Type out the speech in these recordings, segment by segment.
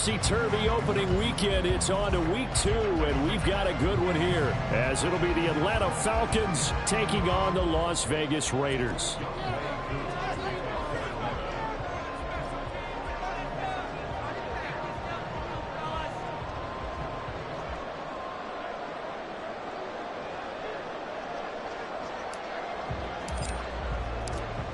topsy-turvy opening weekend. It's on to week 2, and we've got a good one here, as it'll be the Atlanta Falcons taking on the Las Vegas Raiders.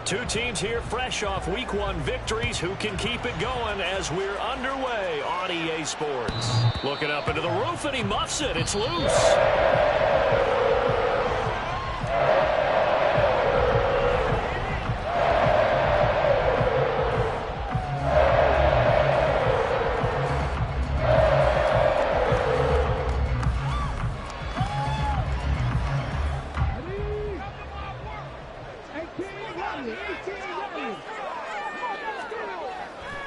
Two teams here fresh off Week 1 victories. Who can keep it going as we're underway on EA Sports? Looking up into the roof, and he muffs it. It's loose.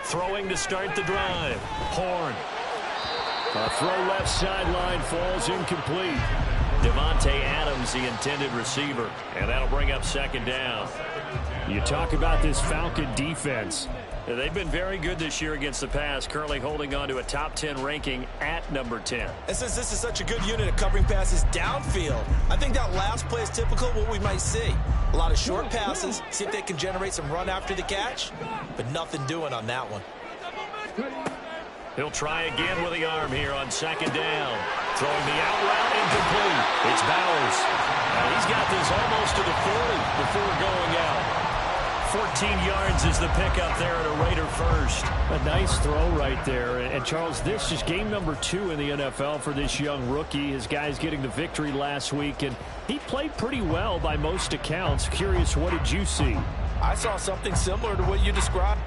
Throwing to start the drive. Horn. A throw left sideline falls incomplete. Devontae Adams, the intended receiver. And that'll bring up second down. You talk about this Falcon defense. They've been very good this year against the pass, currently holding on to a top 10 ranking at number 10. And since this is such a good unit at covering passes downfield, I think that last play is typical of what we might see. A lot of short passes, see if they can generate some run after the catch, but nothing doing on that one. He'll try again with the arm here on second down. Throwing the out route incomplete. It's Bowers. Now he's got this almost to the 40 before going out. 14 yards is the pickup there at a Raider first. A nice throw right there. And Charles, this is game number 2 in the NFL for this young rookie. His guys getting the victory last week, and he played pretty well by most accounts. Curious, what did you see? I saw something similar to what you described.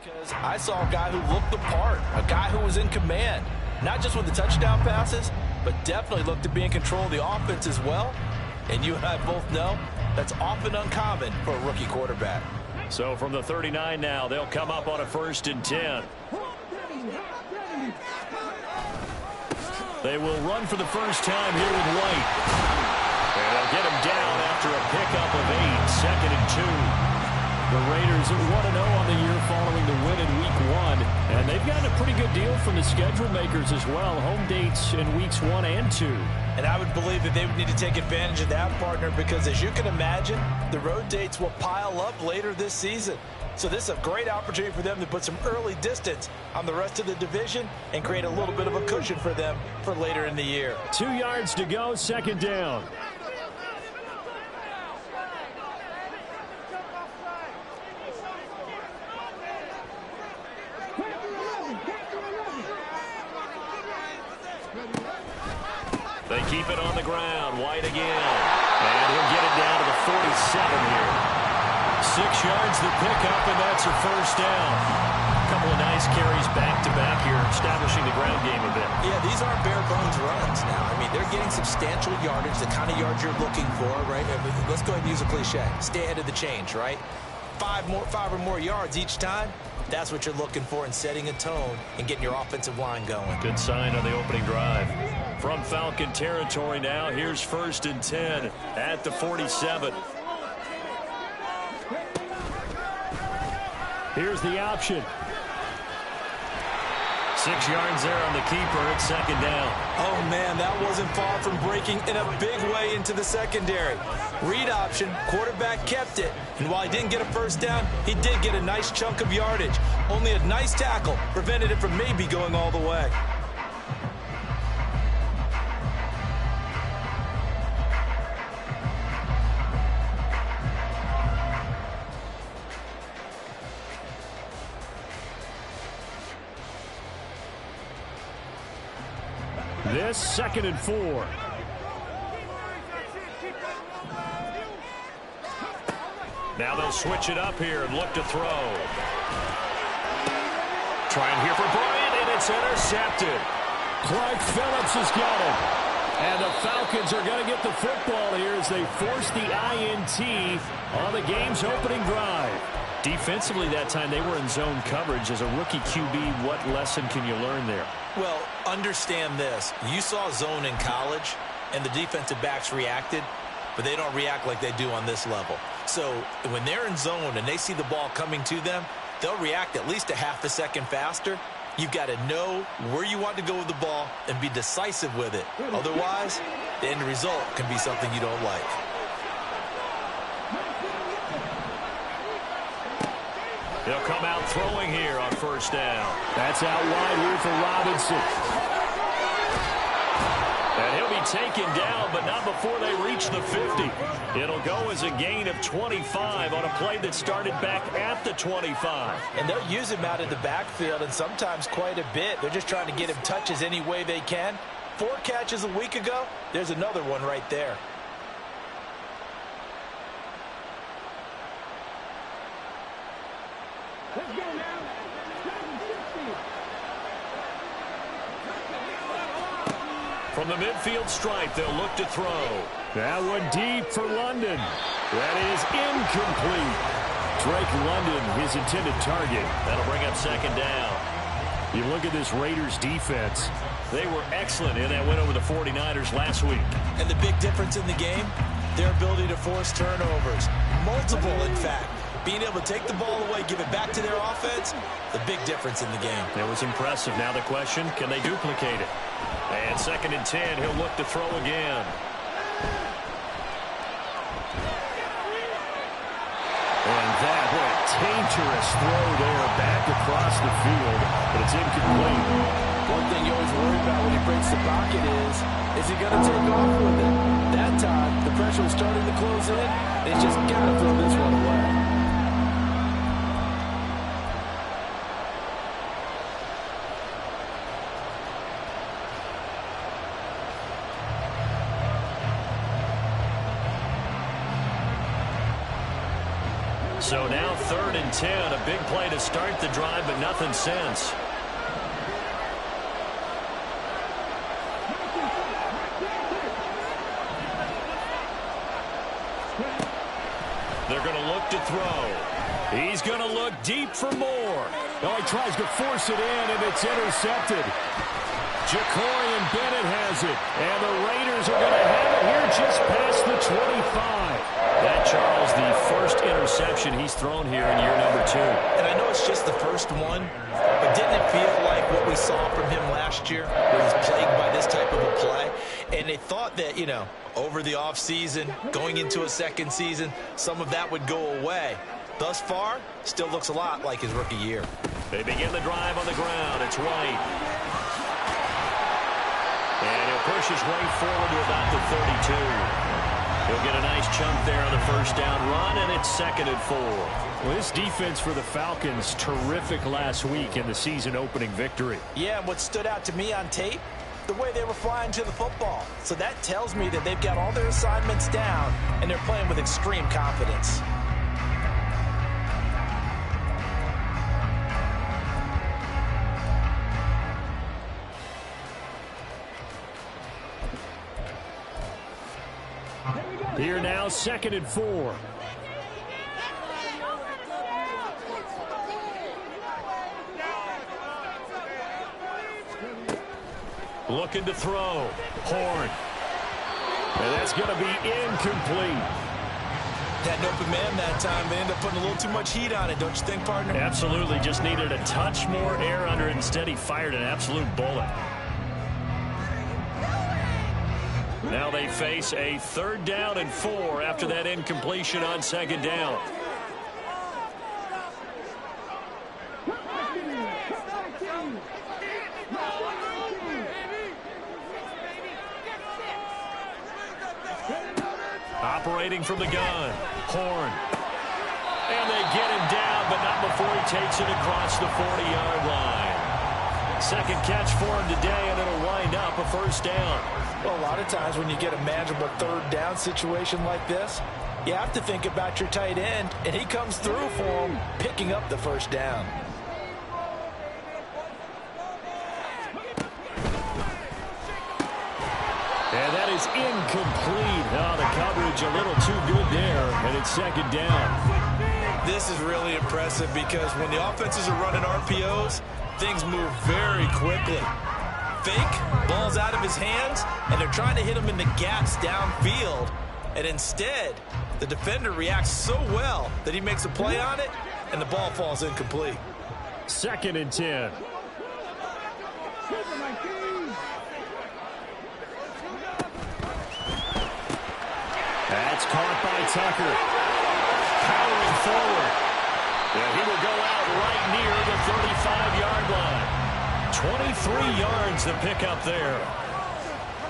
Because I saw a guy who looked the part, a guy who was in command, not just with the touchdown passes, but definitely looked to be in control of the offense as well. And you and I both know that's often uncommon for a rookie quarterback. So from the 39 now, they'll come up on a 1st and 10. They will run for the first time here with White. And they'll get him down after a pickup of 8, 2nd and 2. The Raiders are 1-0 on the year following the win in Week 1. And they've gotten a pretty good deal from the schedule makers as well. Home dates in Weeks 1 and 2. And I would believe that they would need to take advantage of that, partner, because as you can imagine, the road dates will pile up later this season. So this is a great opportunity for them to put some early distance on the rest of the division and create a little bit of a cushion for them for later in the year. 2 yards to go, second down. They keep it on the ground. White again. And he'll get it down to the 47 here. 6 yards the pickup, and that's a first down. A couple of nice carries back-to-back here, establishing the ground game a bit. Yeah, these aren't bare-bones runs now. I mean, they're getting substantial yardage, the kind of yards you're looking for, right? Let's go ahead and use a cliche. Stay ahead of the change, right? 5 or more yards each time. That's what you're looking for in setting a tone and getting your offensive line going. Good sign on the opening drive. From Falcon territory now, here's 1st and 10 at the 47. Here's the option. 6 yards there on the keeper at second down. Oh, man, that wasn't far from breaking in a big way into the secondary. Read option, quarterback kept it. And while he didn't get a first down, he did get a nice chunk of yardage. Only a nice tackle prevented it from maybe going all the way. This 2nd and 4. Now they'll switch it up here and look to throw. Trying here for Bryant, and it's intercepted. Clark Phillips has got it. And the Falcons are going to get the football here as they force the INT on the game's opening drive. Defensively that time, they were in zone coverage. As a rookie QB, what lesson can you learn there? Well, understand this. You saw zone in college, and the defensive backs reacted, but they don't react like they do on this level. So when they're in zone and they see the ball coming to them, they'll react at least a half a second faster. You've got to know where you want to go with the ball and be decisive with it. Otherwise, the end result can be something you don't like. They'll come out throwing here on 1st down. That's out wide here for Robinson. And he'll be taken down, but not before they reach the 50. It'll go as a gain of 25 on a play that started back at the 25. And they'll use him out in the backfield, and sometimes quite a bit. They're just trying to get him touches any way they can. 4 catches a week ago. There's another one right there. Let's go now. From the midfield stripe, they'll look to throw. That one deep for London. That is incomplete. Drake London, his intended target. That'll bring up 2nd down. You look at this Raiders defense. They were excellent in that win over the 49ers last week. And the big difference in the game, their ability to force turnovers. Multiple, in fact. Being able to take the ball away, give it back to their offense, the big difference in the game. It was impressive. Now the question, can they duplicate it? And 2nd and 10, he'll look to throw again. And that, what a dangerous throw there back across the field, but it's incomplete. One thing you always worry about when he breaks the pocket is he going to take off with it? That time, the pressure was starting to close in. He's just got to throw this one away. So now 3rd and 10, a big play to start the drive, but nothing since. They're going to look to throw. He's going to look deep for more. Oh, he tries to force it in, and it's intercepted. Ja'Cory Bennett has it, and the Raiders are going to have it here just past the 25. That, Charles, the first interception he's thrown here in year number 2. And I know it's just the first one, but didn't it feel like what we saw from him last year, where he's plagued by this type of a play? And they thought that, you know, over the offseason, going into a 2nd season, some of that would go away. Thus far, still looks a lot like his rookie year. They begin the drive on the ground. It's White. And he'll push his way forward to about the 32. He'll get a nice chunk there on the 1st down run, and it's 2nd and 4. Well, this defense for the Falcons, terrific last week in the season-opening victory. Yeah, and what stood out to me on tape, the way they were flying to the football. So that tells me that they've got all their assignments down, and they're playing with extreme confidence. Here now, 2nd and 4. Looking to throw. Horn. And that's going to be incomplete. Had an open man that time. They end up putting a little too much heat on it, don't you think, partner? Absolutely. Just needed a touch more air under it. Instead, he fired an absolute bullet. Now they face a 3rd down and 4 after that incompletion on 2nd down. Operating from the gun, Horn. And they get him down, but not before he takes it across the 40-yard line. Second catch for him today, and it'll wind up a first down. Well, a lot of times when you get a manageable third down situation like this, you have to think about your tight end, and he comes through for him, picking up the first down. And that is incomplete. Oh, the coverage a little too good there, and it's second down. This is really impressive because when the offenses are running RPOs, things move very quickly. Fake, ball's out of his hands, and they're trying to hit him in the gaps downfield. And instead, the defender reacts so well that he makes a play on it, and the ball falls incomplete. 2nd and 10. That's caught by Tucker. Powering forward. And he will go out right near the 35-yard line. 23 yards to pick up there.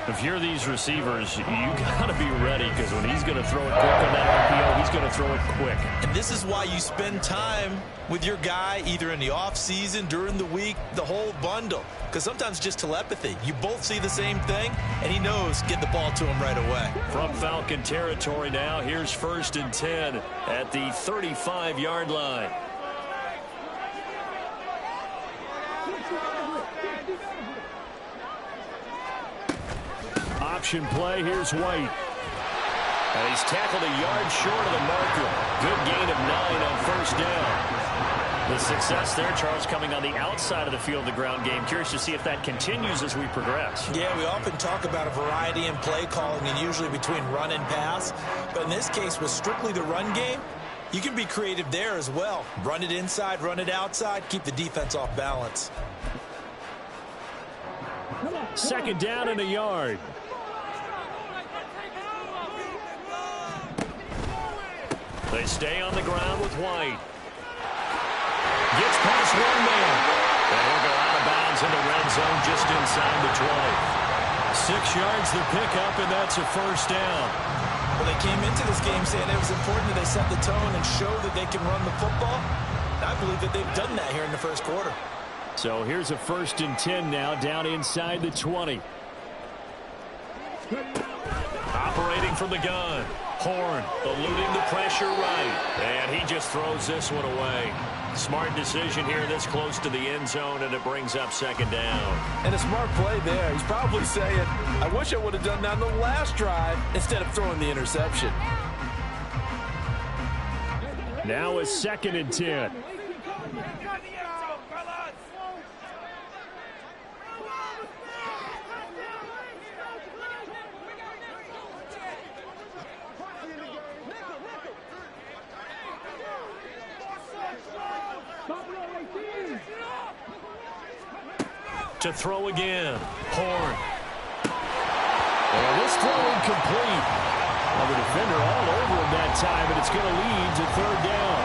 If you're these receivers, you got to be ready because when he's going to throw it quick on that RPO, he's going to throw it quick. And this is why you spend time with your guy either in the offseason, during the week, the whole bundle. Because sometimes just telepathy. You both see the same thing, and he knows get the ball to him right away. From Falcon territory now, here's 1st and 10 at the 35-yard line. Option play, here's White. And he's tackled a yard short of the marker. Good gain of 9 on first down. The success there, Charles, coming on the outside of the field, the ground game. Curious to see if that continues as we progress. Yeah, we often talk about a variety in play calling and usually between run and pass. But in this case, with strictly the run game, you can be creative there as well. Run it inside, run it outside, keep the defense off balance. 2nd down and a yard. They stay on the ground with White. Gets past one man. And he'll go out of bounds in the red zone just inside the 20. 6 yards to pick up, and that's a first down. Well, they came into this game saying it was important that they set the tone and show that they can run the football. I believe that they've done that here in the first quarter. So here's a 1st and 10 now, down inside the 20. Operating from the gun. Horn eluding the pressure right. And he just throws this one away. Smart decision here this close to the end zone, and it brings up 2nd down. And a smart play there. He's probably saying, I wish I would have done that on the last drive instead of throwing the interception. Now it's 2nd and 10. To throw again. Horn. And this throw incomplete. Well, the defender all over him that time, and it's going to lead to 3rd down.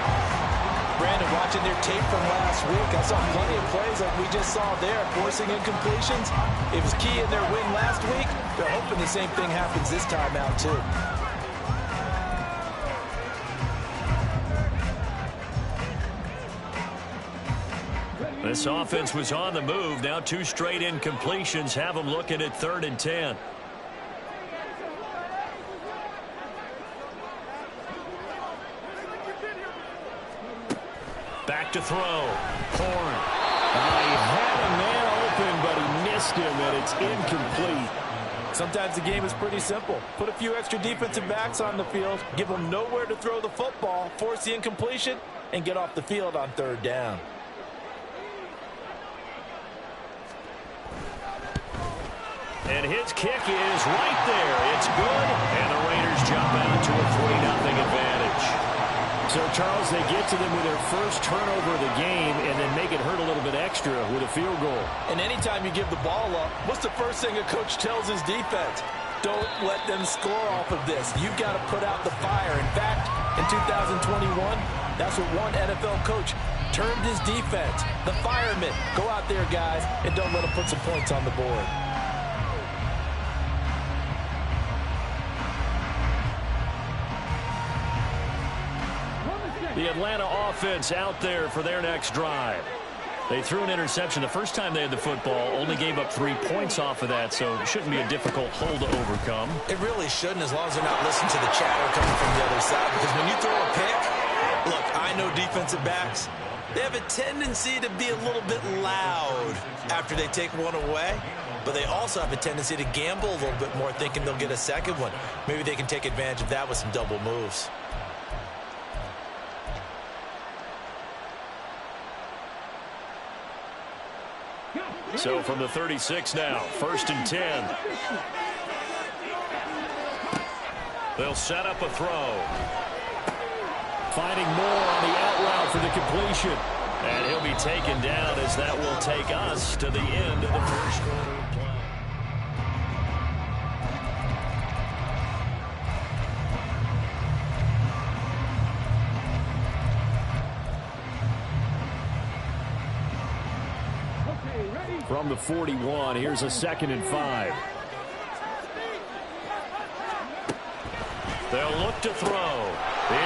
Brandon, watching their tape from last week, I saw plenty of plays like we just saw there, forcing incompletions. It was key in their win last week. They're hoping the same thing happens this time out, too. This offense was on the move. Now 2 straight incompletions have them looking at 3rd and 10. Back to throw. Horn. He had a man open, but he missed him, and it's incomplete. Sometimes the game is pretty simple. Put a few extra defensive backs on the field, give them nowhere to throw the football, force the incompletion, and get off the field on 3rd down. And his kick is right there. It's good, and the Raiders jump out to a 3-0 advantage. So, Charles, they get to them with their first turnover of the game and then make it hurt a little bit extra with a field goal. And anytime you give the ball up, what's the first thing a coach tells his defense? Don't let them score off of this. You've got to put out the fire. In fact, in 2021, that's what one NFL coach termed his defense. The firemen. Go out there, guys, and don't let them put some points on the board. The Atlanta offense out there for their next drive. They threw an interception the first time they had the football, only gave up 3 points off of that, so it shouldn't be a difficult hole to overcome. It really shouldn't, as long as they're not listening to the chatter coming from the other side, because when you throw a pick, look, I know defensive backs, they have a tendency to be a little bit loud after they take one away, but they also have a tendency to gamble a little bit more, thinking they'll get a second one. Maybe they can take advantage of that with some double moves. So from the 36 now, 1st and 10. They'll set up a throw. Finding more on the out route for the completion. And he'll be taken down as that will take us to the end of the first quarter. From the 41, here's a 2nd and 5. They'll look to throw.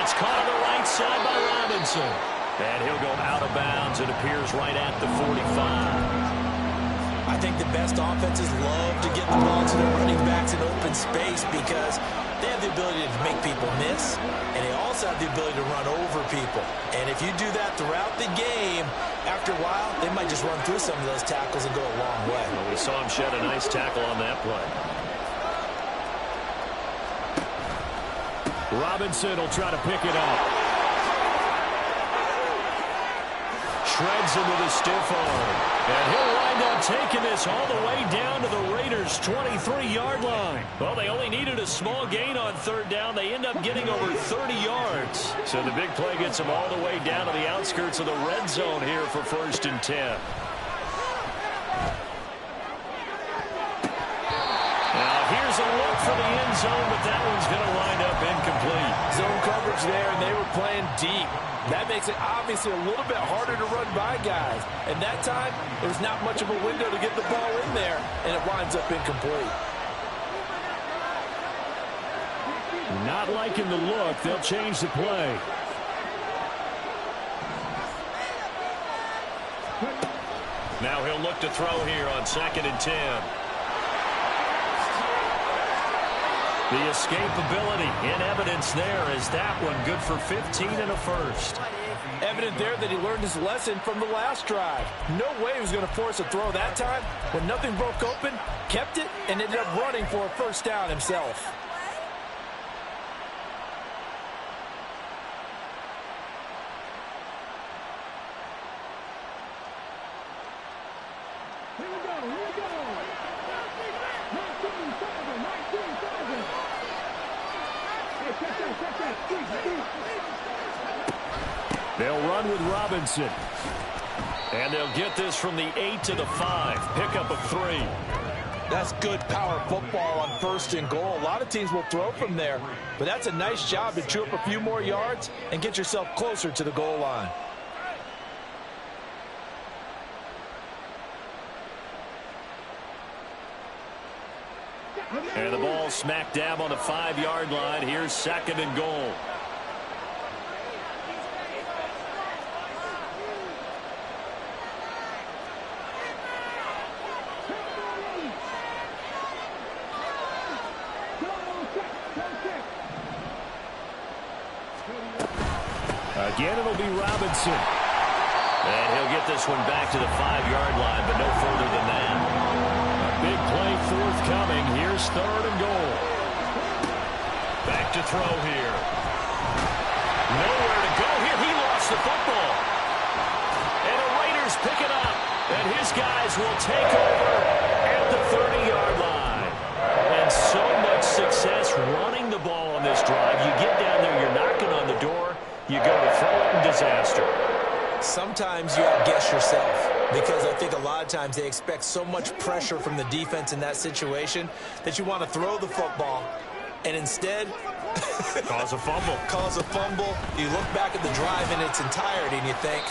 It's caught on the right side by Robinson. And he'll go out of bounds, it appears, right at the 45. I think the best offenses love to get the ball to their running backs in open space because they have the ability to make people miss, and they also have the ability to run over people. And if you do that throughout the game, after a while, they might just run through some of those tackles and go a long way. Well, we saw him shed a nice tackle on that play. Robinson will try to pick it up. Shreds him with a stiff arm. And he'll wind up taking this all the way down to the Raiders' 23-yard line. Well, they only needed a small gain on 3rd down. They end up getting over 30 yards. So the big play gets them all the way down to the outskirts of the red zone here for 1st and 10. Now here's a look for the end zone, but that one's going to wind up incomplete. Zone coverage there, and they were playing deep. That makes it obviously a little bit harder to run by guys. And that time, there's not much of a window to get the ball in there, and it winds up incomplete. Not liking the look. They'll change the play. Now he'll look to throw here on 2nd and 10. The escapability in evidence there is that one good for 15 and a 1st. Evident there that he learned his lesson from the last drive. No way he was going to force a throw that time. When nothing broke open, kept it, and ended up running for a 1st down himself. They'll run with Robinson. And they'll get this from the 8 to the 5. Pickup of 3. That's good power football on 1st and goal. A lot of teams will throw from there, but that's a nice job to chew up a few more yards and get yourself closer to the goal line. And the ball smack dab on the 5-yard line. Here's 2nd and goal. Again, it'll be Robinson. And he'll get this one back to the 5-yard line, but no further than that. A big play forthcoming. Here's 3rd and goal. Back to throw here. Nowhere to go here. He lost the football. And the Raiders pick it up. And his guys will take over at the 30-yard line. And so much success running the ball on this drive. You get down there, you're knocking on the door. You go to throw it in disaster. Sometimes you outguess yourself because I think a lot of times they expect so much pressure from the defense in that situation that you want to throw the football and instead cause a fumble. Cause a fumble. You look back at the drive in its entirety and you think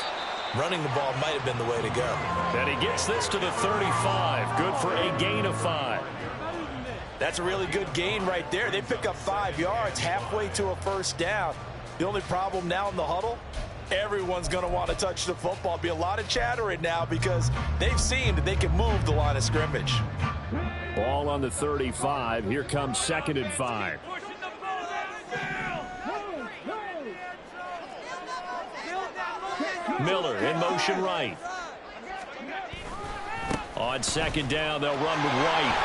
running the ball might have been the way to go. And he gets this to the 35. Good for a gain of 5. That's a really good gain right there. They pick up 5 yards halfway to a 1st down. The only problem now in the huddle, Everyone's going to want to touch the football. Be a lot of chattering now because they've seen that they can move the line of scrimmage. Ball on the 35. Here comes 2nd and 5. Miller in motion right. On 2nd down, they'll run with White.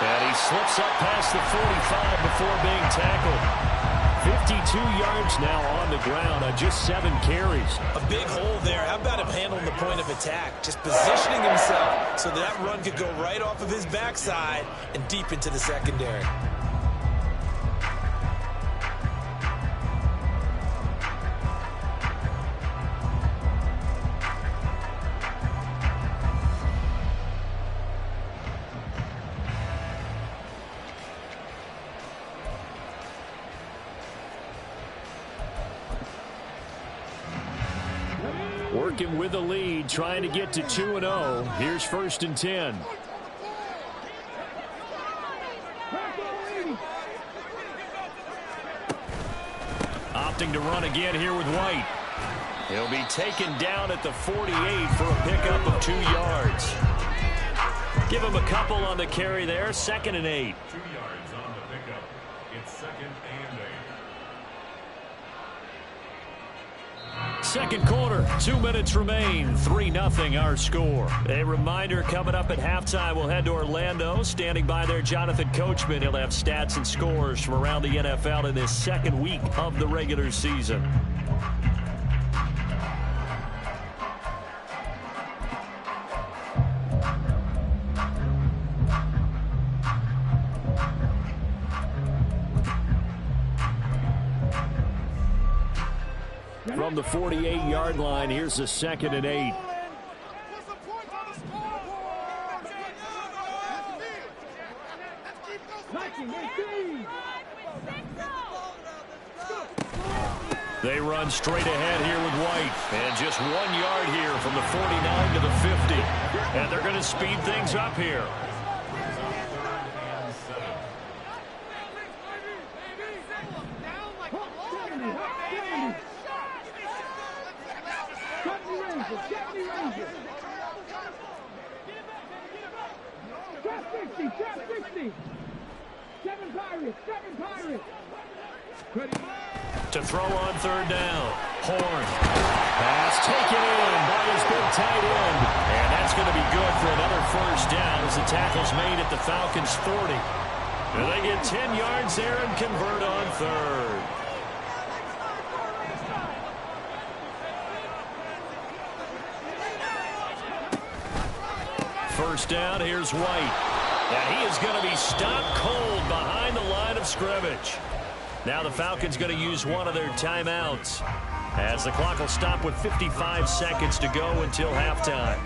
And he slips up past the 45 before being tackled. 52 yards now on the ground on just 7 carries. A big hole there. How about him handling the point of attack? Just positioning himself so that run could go right off of his backside and deep into the secondary. Working with the lead, trying to get to 2-0. Here's 1st and 10. Opting to run again here with White. He'll be taken down at the 48 for a pickup of 2 yards. Give him a couple on the carry there. 2nd and 8. 2 yards on the pickup. It's 2nd and 8. Second quarter, 2 minutes remain, 3-0 our score. A reminder coming up at halftime, we'll head to Orlando. Standing by there, Jonathan Coachman. He'll have stats and scores from around the NFL in this 2nd week of the regular season. From the 48-yard line, here's the 2nd and 8. They run straight ahead here with White. And just 1 yard here from the 49 to the 50. And they're going to speed things up here. To throw on 3rd down. Horn. Pass taken in by his big tight end. And that's going to be good for another 1st down as the tackle's made at the Falcons' 40. And they get 10 yards there and convert on 3rd. First down, here's White. And he is going to be stopped cold behind the line of scrimmage. Now the Falcons going to use one of their timeouts as the clock will stop with 55 seconds to go until halftime.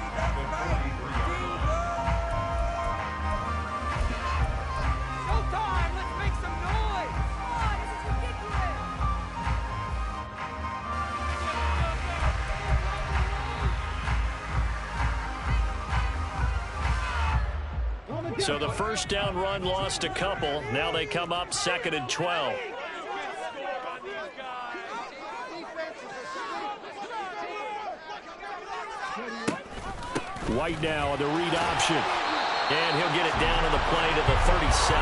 So the 1st down run lost a couple. Now they come up 2nd and 12. White now on the read option. And he'll get it down on the play to the 37.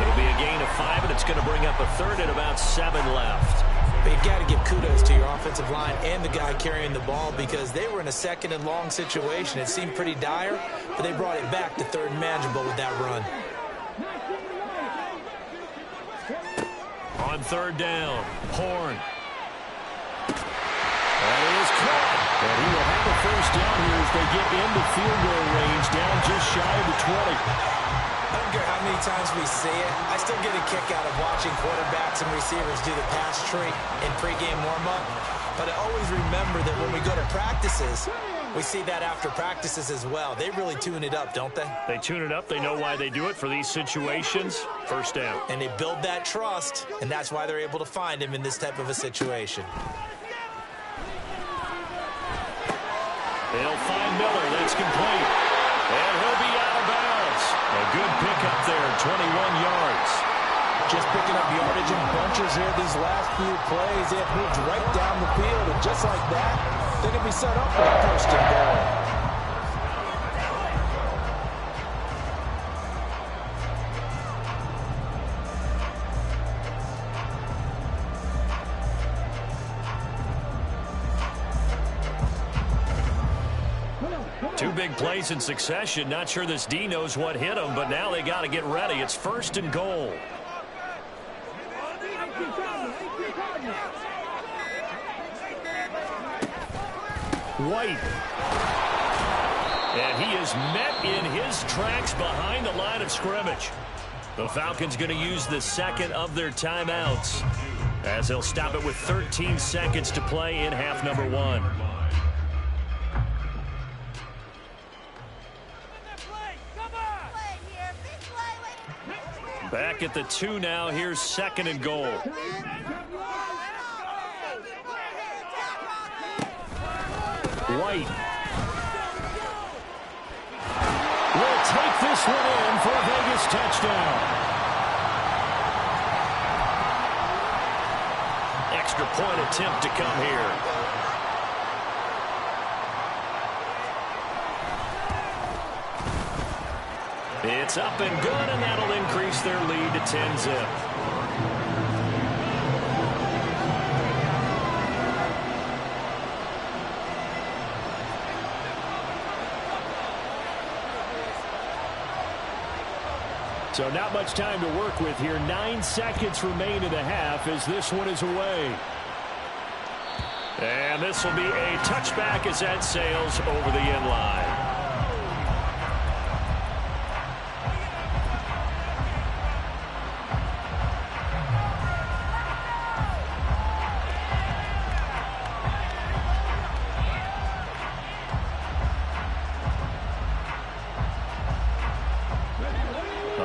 It'll be a gain of 5, and it's going to bring up a 3rd and about 7 left. But you got to give kudos to your offensive line and the guy carrying the ball because they were in a 2nd and long situation. It seemed pretty dire, but they brought it back to 3rd and manageable with that run. On 3rd down, Horn. That is caught. And he will have a 1st down here as they get into field goal range, down just shy of the 20. I don't care how many times we see it. I still get a kick out of watching quarterbacks and receivers do the pass tree in pregame warm-up. But I always remember that when we go to practices, we see that after practices as well. They really tune it up, don't they? They tune it up. They know why they do it for these situations. 1st down. And they build that trust, and that's why they're able to find him in this type of a situation. They'll find Miller. That's complete. And he'll be out of bounds. A good pickup there, 21 yards. Just picking up yardage in bunches here these last few plays. They have moved right down the field, and just like that, they can be set up for a first and goal. Two big plays in succession. Not sure this D knows what hit him, but now they got to get ready. It's first and goal. White. And he is met in his tracks behind the line of scrimmage. The Falcons going to use the second of their timeouts as they'll stop it with 13 seconds to play in half number 1. Back at the 2 now. Here's second and goal. White will take this one in for a Vegas touchdown. Extra point attempt to come here. It's up and good, and that'll increase their lead to 10-zip. So not much time to work with here. 9 seconds remain in the half as this one is away. And this will be a touchback as that sails over the end line.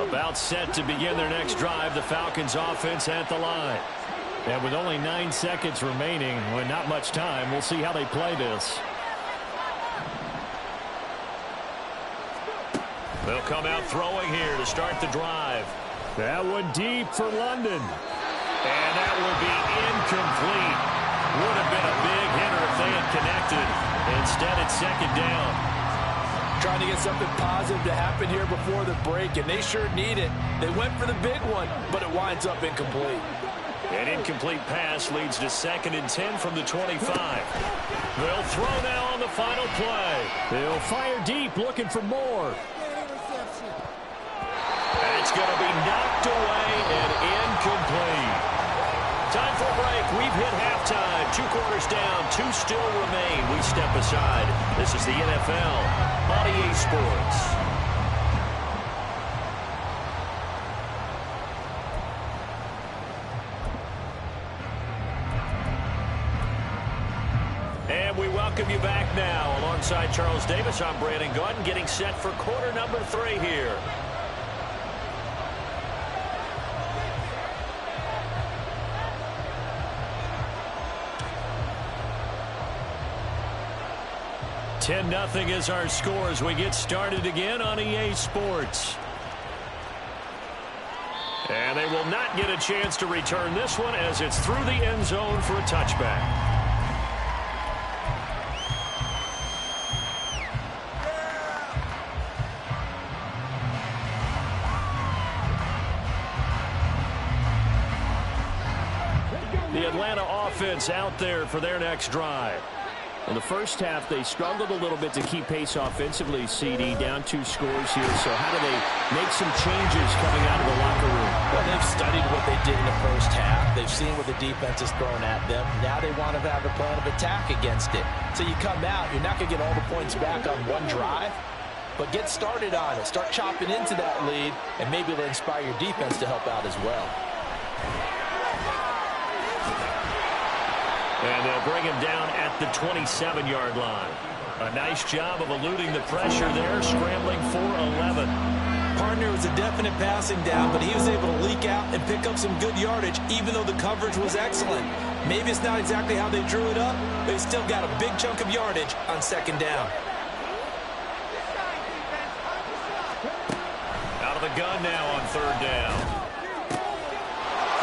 About set to begin their next drive, the Falcons offense at the line. And with only 9 seconds remaining, well, not much time, we'll see how they play this. They'll come out throwing here to start the drive. That one deep for London. And that will be incomplete. Would have been a big hitter if they had connected. Instead, it's second down. Trying to get something positive to happen here before the break, and they sure need it. They went for the big one, but it winds up incomplete. An incomplete pass leads to 2nd and 10 from the 25. They'll throw now on the final play. They'll fire deep, looking for more. And it's going to be knocked away and incomplete. Time for a break. We've hit halftime. 2 quarters down, 2 still remain. We step aside. This is the NFL on EA Sports. And we welcome you back now. Alongside Charles Davis, I'm Brandon Gaudin, getting set for quarter number 3 here. (10-0) is our score as we get started again on EA Sports. And they will not get a chance to return this one as it's through the end zone for a touchback. The Atlanta offense out there for their next drive. In the first half, they struggled a little bit to keep pace offensively, CD, down 2 scores here. So how do they make some changes coming out of the locker room? Well, they've studied what they did in the first half. They've seen what the defense has thrown at them. Now they want to have a plan of attack against it. So you come out, you're not going to get all the points back on one drive, but get started on it. Start chopping into that lead, and maybe it'll inspire your defense to help out as well. And they'll bring him down at the 27-yard line. A nice job of eluding the pressure there, scrambling for 11. Partner was a definite passing down, but he was able to leak out and pick up some good yardage, even though the coverage was excellent. Maybe it's not exactly how they drew it up, but he still got a big chunk of yardage on 2nd down. Out of the gun now on 3rd down.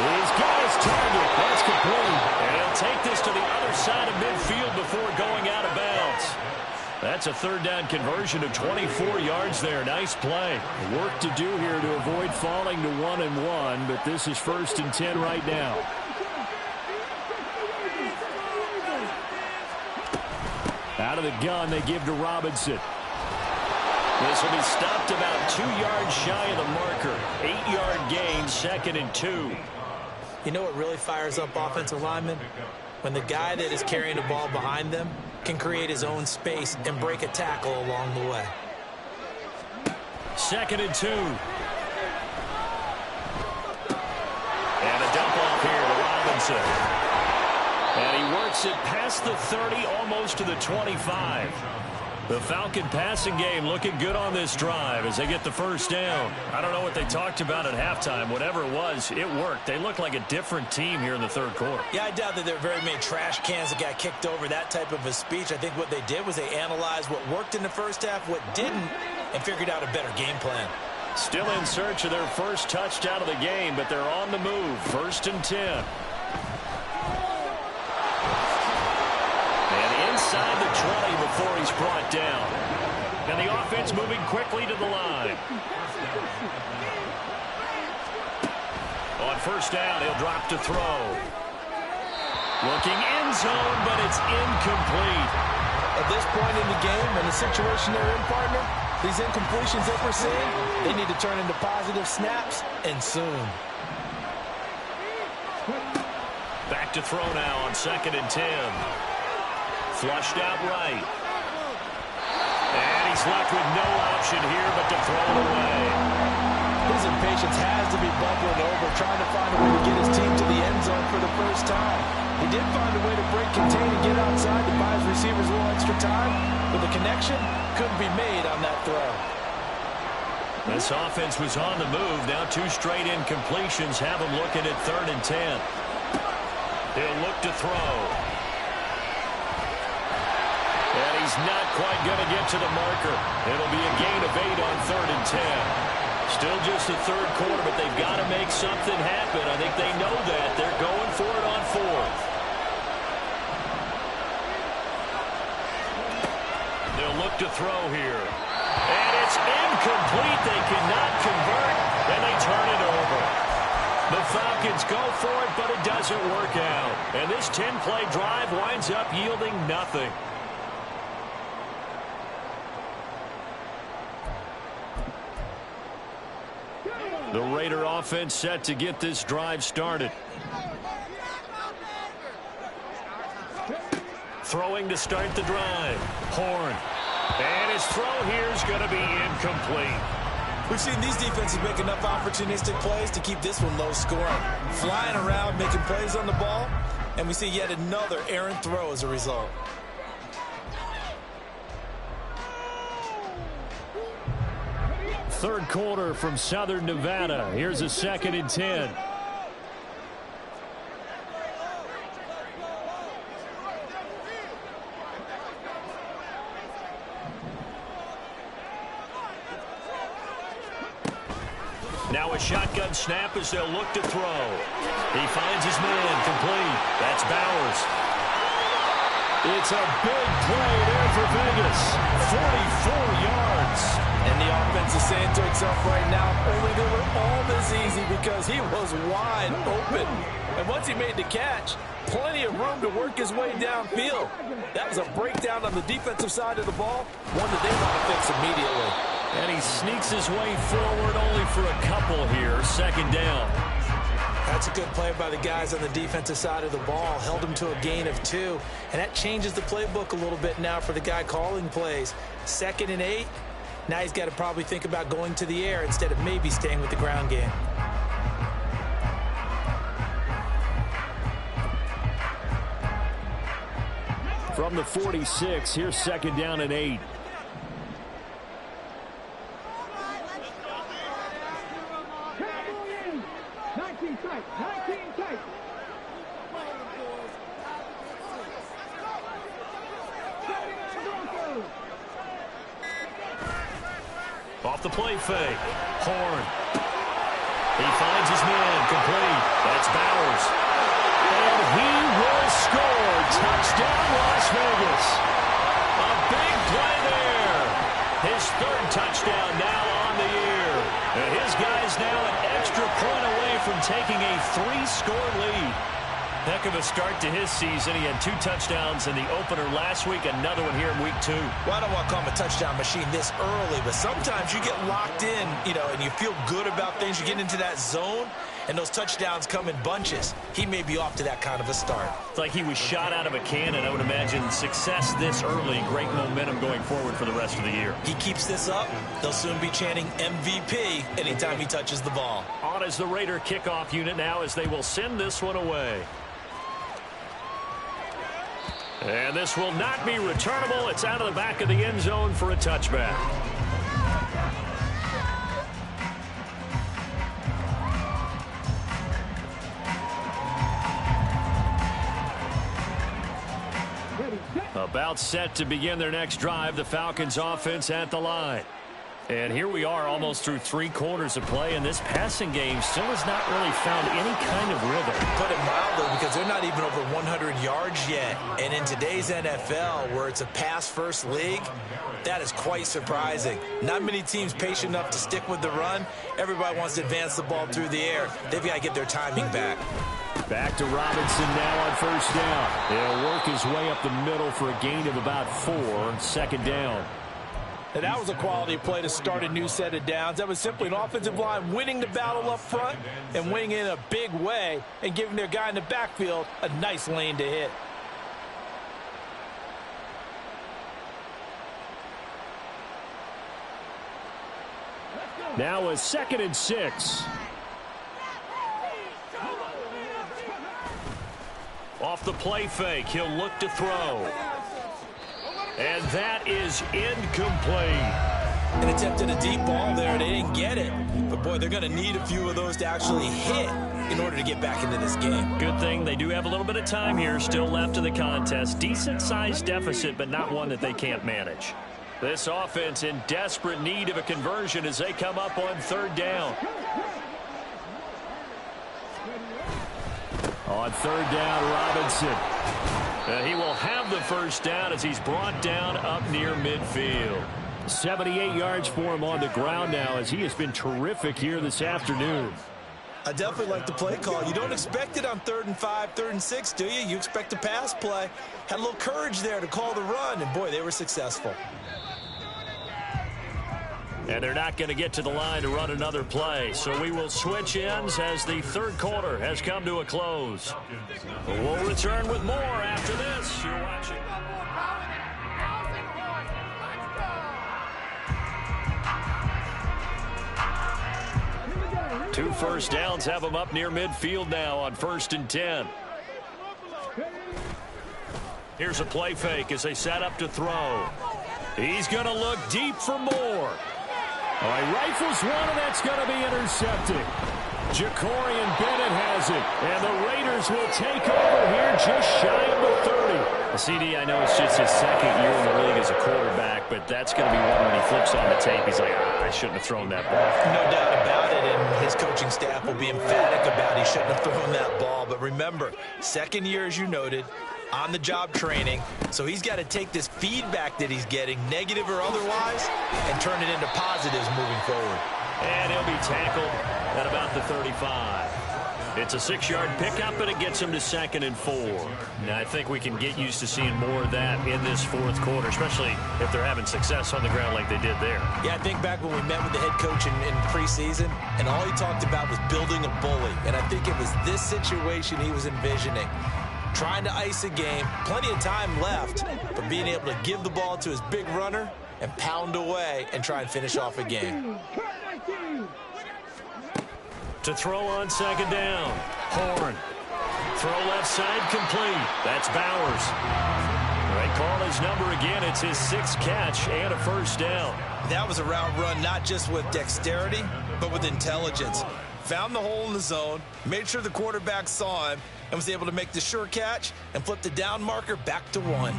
He's got his target. That's complete. And he'll take this to the other side of midfield before going out of bounds. That's a third down conversion of 24 yards there. Nice play. Work to do here to avoid falling to 1-1, but this is 1st and 10 right now. Out of the gun, they give to Robinson. This will be stopped about 2 yards shy of the marker. 8-yard gain, 2nd and 2. You know what really fires up offensive linemen? When the guy that is carrying the ball behind them can create his own space and break a tackle along the way. 2nd and 2. And a dump off here to Robinson. And he works it past the 30, almost to the 25. The Falcon passing game looking good on this drive as they get the first down. I don't know what they talked about at halftime. Whatever it was, it worked. They look like a different team here in the third quarter. Yeah, I doubt that there are very many trash cans that got kicked over, that type of a speech. I think what they did was they analyzed what worked in the first half, what didn't, and figured out a better game plan. Still in search of their first touchdown of the game, but they're on the move. 1st and 10. Inside the 20 before he's brought down. And the offense moving quickly to the line. On first down, he'll drop to throw. Looking end zone, but it's incomplete. At this point in the game, and the situation they're in, partner, these incompletions that we're seeing, they need to turn into positive snaps, and soon. Back to throw now on 2nd and 10. Flushed out right. And he's left with no option here but to throw it away. His impatience has to be bubbling over, trying to find a way to get his team to the end zone for the first time. He did find a way to break, contain, and get outside to buy his receivers a little extra time, but the connection couldn't be made on that throw. This offense was on the move. Now 2 straight incompletions have him looking at 3rd and 10. He'll look to throw. And he's not quite going to get to the marker. It'll be a gain of 8 on 3rd and 10. Still just the third quarter, but they've got to make something happen. I think they know that. They're going for it on 4th. They'll look to throw here. And it's incomplete. They cannot convert, and they turn it over. The Falcons go for it, but it doesn't work out. And this 10-play drive winds up yielding nothing. The Raider offense set to get this drive started. Throwing to start the drive. Horn. And his throw here is going to be incomplete. We've seen these defenses make enough opportunistic plays to keep this one low scoring. Flying around, making plays on the ball, and we see yet another errant throw as a result. Third quarter from Southern Nevada. Here's a 2nd and 10. Now a shotgun snap as they'll look to throw. He finds his man complete. That's Bowers. It's a big play there for Vegas. 44 yards. And the offense is saying to itself right now, only they were all this easy because he was wide open. And once he made the catch, plenty of room to work his way downfield. That was a breakdown on the defensive side of the ball, one that they want to fix immediately. And he sneaks his way forward only for a couple here. 2nd down. That's a good play by the guys on the defensive side of the ball. Held him to a gain of 2. And that changes the playbook a little bit now for the guy calling plays. 2nd and 8. Now he's got to probably think about going to the air instead of maybe staying with the ground game. From the 46, here's 2nd down and 8. Off the play fake. Horn. He finds his man, complete. That's Bowers. And he will score. Touchdown, Las Vegas. A big play there. His third touchdown now on the year. And his guy's now an extra point away from taking a 3-score lead. Heck of a start to his season. He had 2 touchdowns in the opener last week, another one here in week 2. Well, I don't want to call him a touchdown machine this early, but sometimes you get locked in, and you feel good about things. You get into that zone, and those touchdowns come in bunches. He may be off to that kind of a start. It's like he was shot out of a cannon. I would imagine success this early, great momentum going forward for the rest of the year. He keeps this up, they'll soon be chanting MVP anytime he touches the ball. On as the Raider kickoff unit now as they will send this one away. And this will not be returnable. It's out of the back of the end zone for a touchback. About set to begin their next drive, the Falcons offense at the line. And here we are almost through 3 quarters of play, and this passing game still has not really found any kind of rhythm. Put it mildly, because they're not even over 100 yards yet. And in today's NFL, where it's a pass-first league, that is quite surprising. Not many teams patient enough to stick with the run. Everybody wants to advance the ball through the air. They've got to get their timing back. Back to Robinson now on first down. He'll work his way up the middle for a gain of about 4, second down. And that was a quality play to start a new set of downs. That was simply an offensive line winning the battle up front and winning in a big way and giving their guy in the backfield a nice lane to hit. Now a 2nd and 6. Off the play fake, he'll look to throw. And that is incomplete. An attempt at a deep ball there. They didn't get it. But, boy, they're going to need a few of those to actually hit in order to get back into this game. Good thing they do have a little bit of time here still left in the contest. Decent-sized deficit, but not one that they can't manage. This offense in desperate need of a conversion as they come up on 3rd down. On 3rd down, Robinson. He will have the first down as he's brought down up near midfield. 78 yards for him on the ground now as he has been terrific here this afternoon. I definitely like the play call. You don't expect it on 3rd and 5, 3rd and 6, do you? You expect a pass play. Had a little courage there to call the run, and, boy, they were successful. And they're not going to get to the line to run another play. So we will switch ends as the 3rd quarter has come to a close. We'll return with more after this. You're watching. Two first downs have them up near midfield now on 1st and 10. Here's a play fake as they set up to throw. He's going to look deep for more. All right, rifles one, and that's going to be intercepted. Jacorian Bennett has it, and the Raiders will take over here just shy of the 30. CD, I know it's just his 2nd year in the league as a quarterback, but that's going to be one when he flips on the tape. He's like, I shouldn't have thrown that ball. No doubt about it, and his coaching staff will be emphatic about he shouldn't have thrown that ball. But remember, 2nd year, as you noted, on-the-job training, so he's got to take this feedback that he's getting, negative or otherwise, and turn it into positives moving forward. And he'll be tackled at about the 35. It's a 6-yard pickup, and it gets him to 2nd and 4. Now, I think we can get used to seeing more of that in this 4th quarter, especially if they're having success on the ground like they did there. Yeah, I think back when we met with the head coach in preseason, and all he talked about was building a bully, and I think it was this situation he was envisioning. Trying to ice a game, plenty of time left, but being able to give the ball to his big runner and pound away and try and finish off a game. To throw on 2nd down. Horn. Throw left side complete. That's Bowers. They call his number again. It's his 6th catch and a first down. That was a route run not just with dexterity, but with intelligence. Found the hole in the zone, made sure the quarterback saw him, and was able to make the sure catch and flip the down marker back to 1.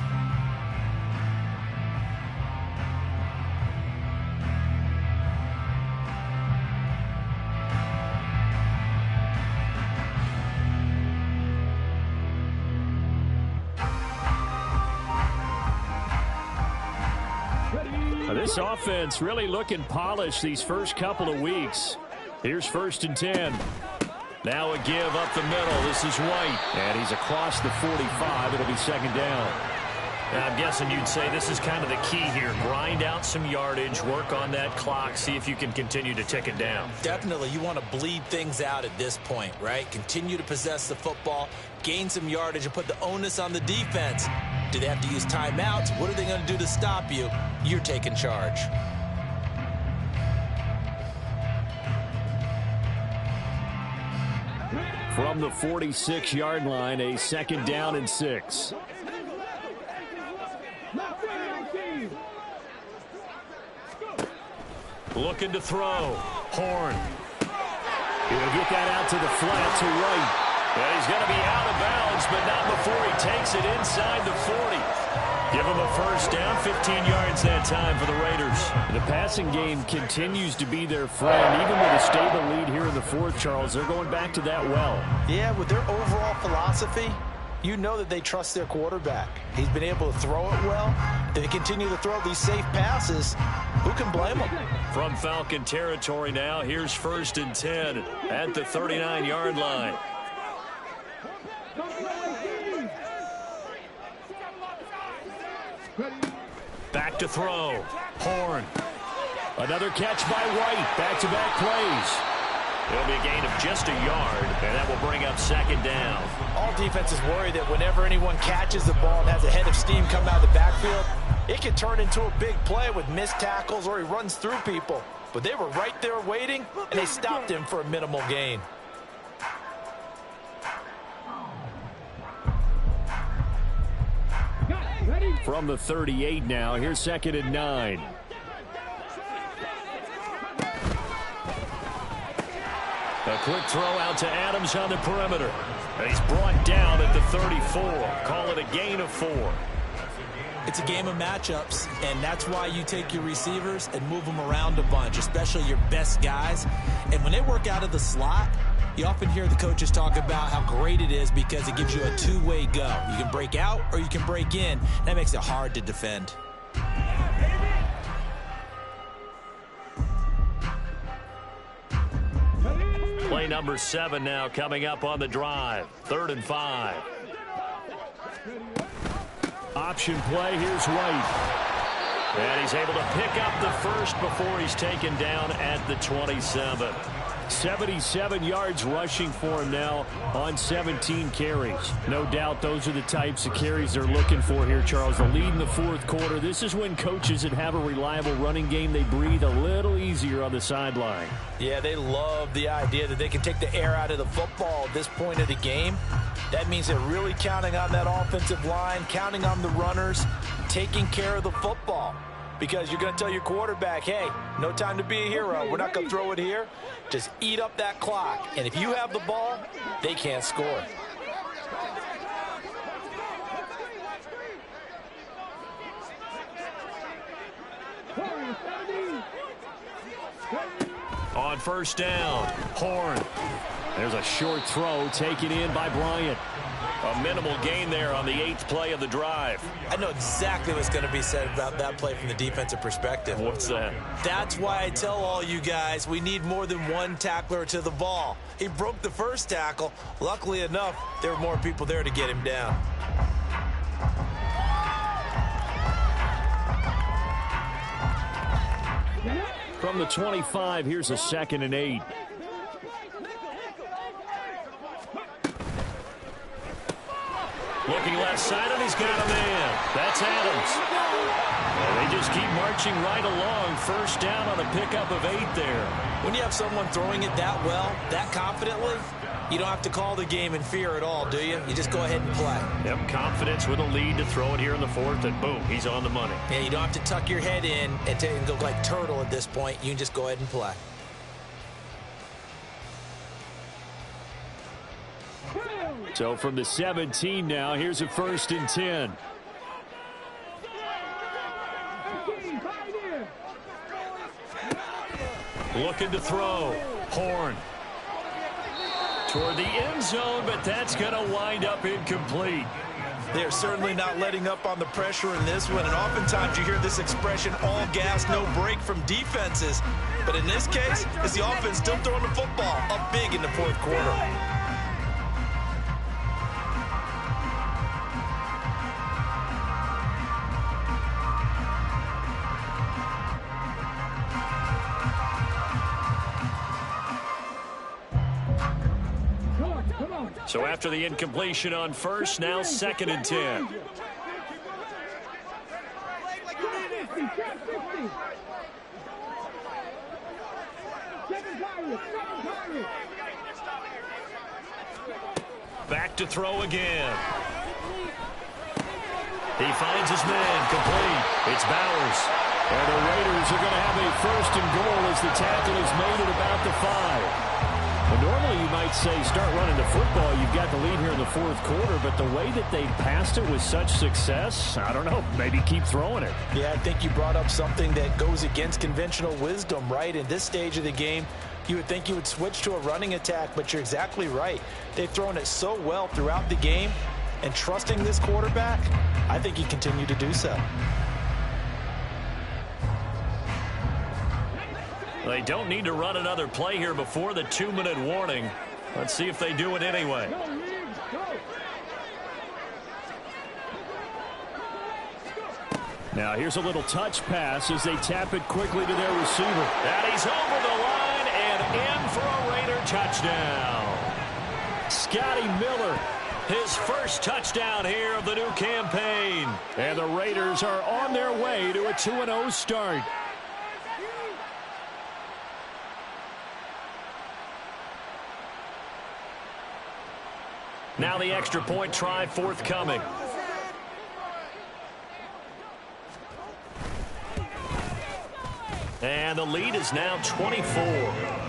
This offense really looking polished these first couple of weeks. Here's 1st and 10. Now a give up the middle. This is White. And he's across the 45. It'll be 2nd down. And I'm guessing you'd say this is kind of the key here. Grind out some yardage, work on that clock, see if you can continue to tick it down. Definitely, you want to bleed things out at this point, right? Continue to possess the football, gain some yardage, and put the onus on the defense. Do they have to use timeouts? What are they going to do to stop you? You're taking charge. From the 46-yard line, a 2nd down and 6. Looking to throw. Horn. He'll get that out to the flat to White. And he's going to be out of bounds, but not before he takes it inside the 40. Give him a 1st down, 15 yards that time for the Raiders. The passing game continues to be their friend. Even with a stable lead here in the 4th, Charles, they're going back to that well. Yeah, with their overall philosophy, you know that they trust their quarterback. He's been able to throw it well. They continue to throw these safe passes. Who can blame them? From Falcon territory now, here's 1st and 10 at the 39-yard line. Back to throw. Horn. Another catch by White. Back-to-back plays. It'll be a gain of just a yard, and that will bring up 2nd down. All defenses worry that whenever anyone catches the ball and has a head of steam come out of the backfield, it can turn into a big play with missed tackles or he runs through people. But they were right there waiting, and they stopped him for a minimal gain. From the 38 now, here's 2nd and 9. A quick throw out to Adams on the perimeter. And he's brought down at the 34. Call it a gain of 4. It's a game of matchups, and that's why you take your receivers and move them around a bunch, especially your best guys. And when they work out of the slot, you often hear the coaches talk about how great it is because it gives you a two-way go. You can break out or you can break in. That makes it hard to defend. Play number 7 now coming up on the drive. 3rd and 5. Option play, here's White. And he's able to pick up the first before he's taken down at the 27. 77 yards rushing for him now on 17 carries. No doubt those are the types of carries they're looking for here, Charles. The lead in the 4th quarter. This is when coaches that have a reliable running game, they breathe a little easier on the sideline. Yeah, they love the idea that they can take the air out of the football at this point of the game. That means they're really counting on that offensive line, counting on the runners, taking care of the football. Because you're going to tell your quarterback, hey, no time to be a hero. We're not going to throw it here. Just eat up that clock. And if you have the ball, they can't score. On 1st down, Horn. There's a short throw taken in by Bryant. A minimal gain there on the 8th play of the drive. I know exactly what's going to be said about that play from the defensive perspective. What's that? That's why I tell all you guys we need more than one tackler to the ball. He broke the first tackle. Luckily enough, there were more people there to get him down. From the 25, here's a 2nd and 8. Looking left side, and he's got a man. That's Adams. And they just keep marching right along. 1st down on a pickup of 8 there. When you have someone throwing it that well, that confidently, you don't have to call the game in fear at all, do you? You just go ahead and play. Yep, confidence with a lead to throw it here in the 4th, and boom, he's on the money. Yeah, you don't have to tuck your head in and go like turtle at this point. You can just go ahead and play. So from the 17 now, here's a 1st and 10. Looking to throw. Horn. Toward the end zone, but that's going to wind up incomplete. They're certainly not letting up on the pressure in this one, and oftentimes you hear this expression, all gas, no break from defenses. But in this case, it's the offense still throwing the football up big in the fourth quarter. So after the incompletion on first, now 2nd and 10. Back to throw again. He finds his man, complete. It's Bowers. And the Raiders are going to have a 1st and goal as the tackle is made at about the 5. Well, normally you might say start running the football. You've got the lead here in the fourth quarter, but the way that they passed it with such success, I don't know, maybe keep throwing it. Yeah, I think you brought up something that goes against conventional wisdom, right? In this stage of the game, you would think you would switch to a running attack, but you're exactly right. They've thrown it so well throughout the game, and trusting this quarterback, I think he continued to do so. They don't need to run another play here before the 2-minute warning. Let's see if they do it anyway. Now here's a little touch pass as they tap it quickly to their receiver. And he's over the line and in for a Raider touchdown. Scotty Miller, his first touchdown here of the new campaign. And the Raiders are on their way to a 2-0 start. Now the extra point try forthcoming. And the lead is now 24.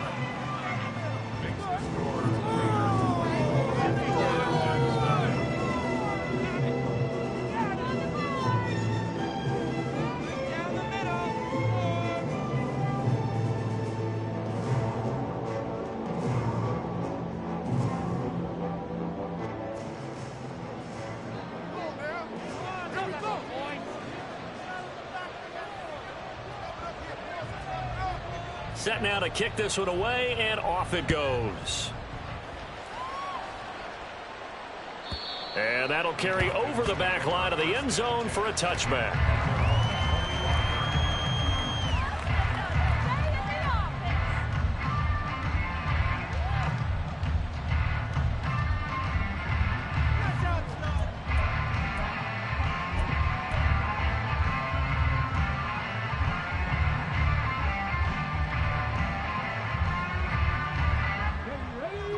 Set now to kick this one away, and off it goes. And that'll carry over the back line of the end zone for a touchback.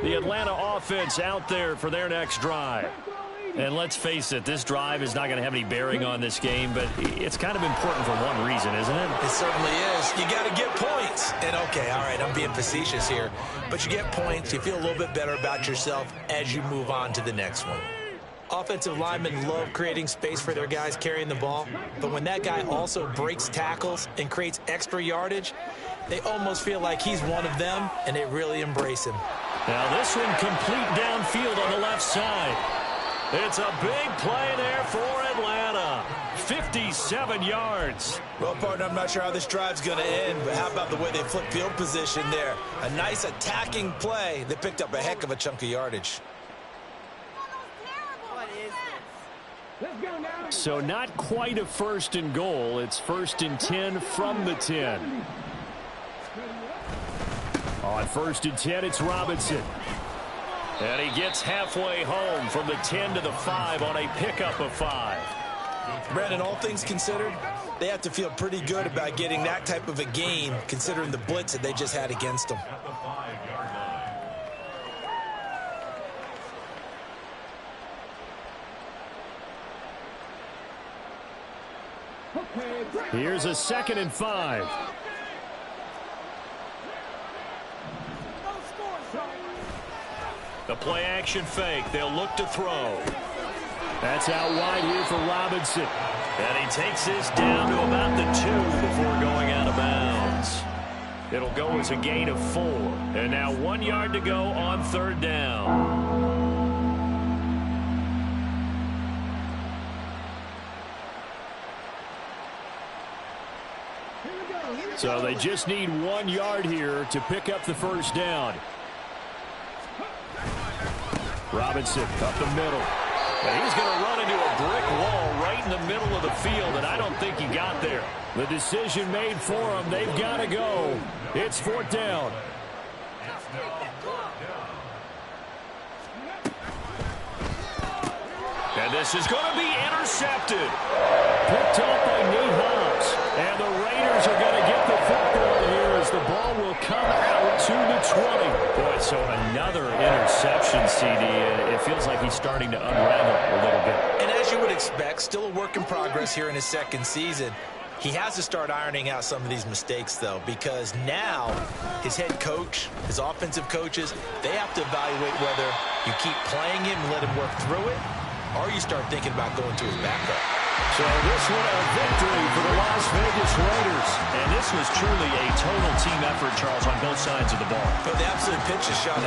The Atlanta offense out there for their next drive. And let's face it, this drive is not going to have any bearing on this game, but it's kind of important for one reason, isn't it? It certainly is. You got to get points. And, okay, all right, I'm being facetious here. But you get points, you feel a little bit better about yourself as you move on to the next one. Offensive linemen love creating space for their guys carrying the ball, but when that guy also breaks tackles and creates extra yardage, they almost feel like he's one of them, and they really embrace him. Now this one complete downfield on the left side. It's a big play there for Atlanta. 57 yards. Well, partner, I'm not sure how this drive's going to end, but how about the way they flip field position there? A nice attacking play. They picked up a heck of a chunk of yardage. So not quite a 1st and goal. It's 1st and 10 from the 10. On 1st and 10, it's Robinson. And he gets halfway home from the 10 to the 5 on a pickup of 5. Brandon, all things considered, they have to feel pretty good about getting that type of a gain, considering the blitz that they just had against them. Here's a 2nd and 5. The play action fake. They'll look to throw. That's out wide here for Robinson. And he takes this down to about the 2 before going out of bounds. It'll go as a gain of 4. And now 1 yard to go on 3rd down. So they just need 1 yard here to pick up the first down. Robinson up the middle. And he's going to run into a brick wall right in the middle of the field, and I don't think he got there. The decision made for him. They've got to go. It's 4th down. And this is going to be intercepted. Picked up by Nate Hobbs. And the Raiders are going to get the football here as the ball will come out to the 20. Boy, so another interception, CD. And it feels like he's starting to unravel a little bit. And as you would expect, still a work in progress here in his second season. He has to start ironing out some of these mistakes, though, because now his head coach, his offensive coaches, they have to evaluate whether you keep playing him and let him work through it, or you start thinking about going to his backup. So this one a victory for the Las Vegas Raiders. And this was truly a total team effort, Charles, on both sides of the ball. But the absolute pitch is shot out.